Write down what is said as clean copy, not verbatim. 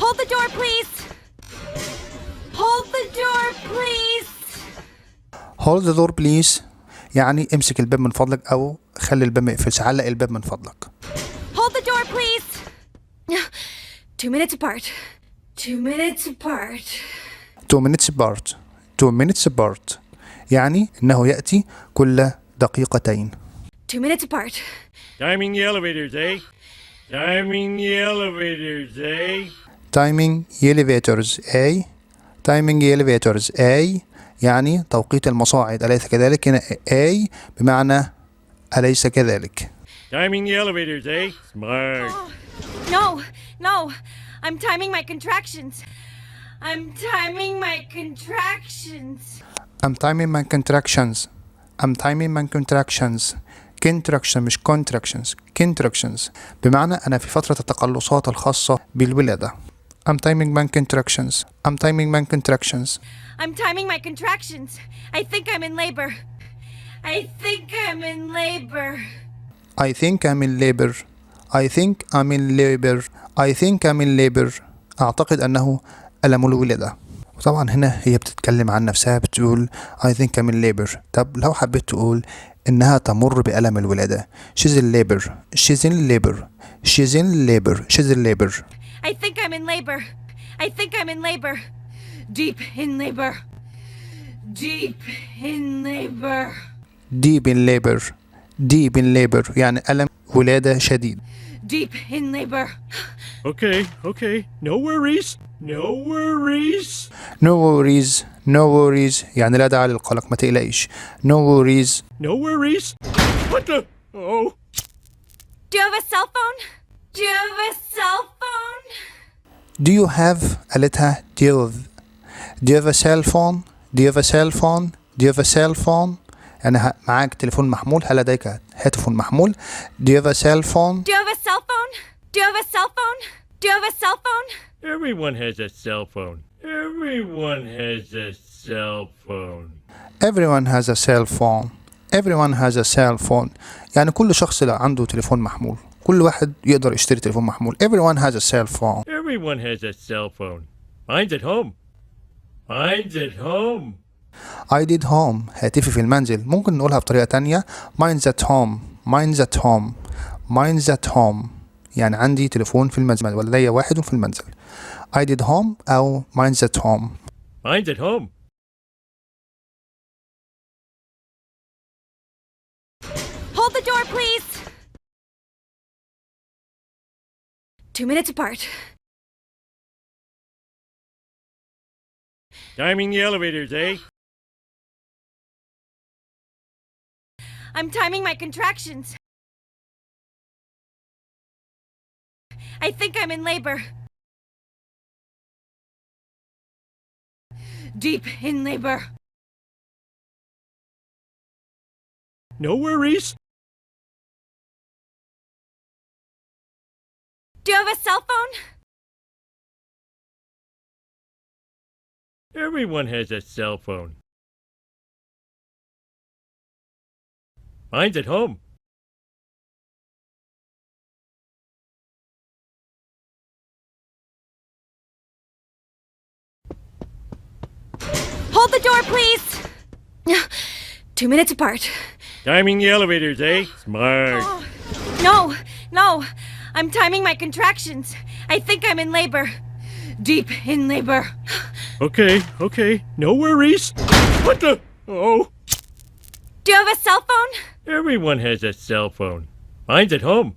Hold the door, please. Hold the door, please. Hold the door please يعني امسك الباب من فضلك أو خلي الباب ما يقفلش، علق الباب من فضلك. Hold the door, please. 2 minutes apart. 2 minutes apart. 2 minutes apart. 2 minutes apart يعني إنه يأتي كل دقيقتين. 2 minutes apart. Timing the elevators, eh? Timing the elevators, eh? Timing elevators A. Timing elevators A يعني توقيت المصاعد، أليس كذلك؟ هنا A بمعنى أليس كذلك. Timing the elevators, eh? Smart. No, no. I'm timing my contractions. I'm timing my contractions. I'm timing my contractions. I'm timing my contractions. contraction مش contractions. contractions بمعنى أنا في فترة التقلصات الخاصة بالولادة. I'm timing my contractions. I'm timing my contractions. I'm timing my contractions. I think I'm in labor. I think I'm in labor. I think I'm in labor. I think I'm in labor. I think I'm in labor. أعتقد أنه ألم الولادة. وطبعا هنا هي بتتكلم عن نفسها بتقول I think I'm in labor. طب لو حبيت تقول إنها تمر بألم الولادة she's in labor. she's in labor. she's in labor. she's in labor. I think I'm in labor. I think I'm in labor. Deep in labor. Deep in labor. deep in labor. deep in labor يعني ألم ولادة شديد. Deep in labor. Okay, okay. No worries. No worries. no worries. no worries يعني لا داعي للقلق، ما تقلقيش. no worries. No worries. What the? Oh. Do you have a cell phone? Do you have a cell phone? do you have قالتها do you have. do you have a cell phone? do you have a cell phone? do you have a cell phone يعني معاك تليفون محمول، هل لديك هاتف محمول. do you have a cell phone? Do you have a cell phone? Do you have a cell phone? Do you have a cell phone? Everyone has a cell phone. Everyone has a cell phone. everyone has a cell phone. everyone has a cell phone يعني كل شخص عنده تليفون محمول، كل واحد يقدر يشتري تليفون محمول. everyone has a cell phone. Everyone has a cell phone. Mine's at home. Mine's at home. I did home هاتفي في المنزل. ممكن نقولها بطريقة تانية mine's at home. mine's at home. mine's at home يعني عندي تليفون في المنزل، ولدي واحد في المنزل. I did home أو mine's at home. Mine's at home. Hold the door, please. 2 minutes apart. Timing the elevators, eh? I'm timing my contractions. I think I'm in labor. Deep in labor. No worries. Do you have a cell phone? Everyone has a cell phone. Mine's at home. Hold the door, please. 2 minutes apart. Timing the elevators, eh? Smart. No, no. I'm timing my contractions. I think I'm in labor. Deep in labor. Okay, okay. No worries. What the? Oh. Do you have a cell phone? Everyone has a cell phone. Mine's at home.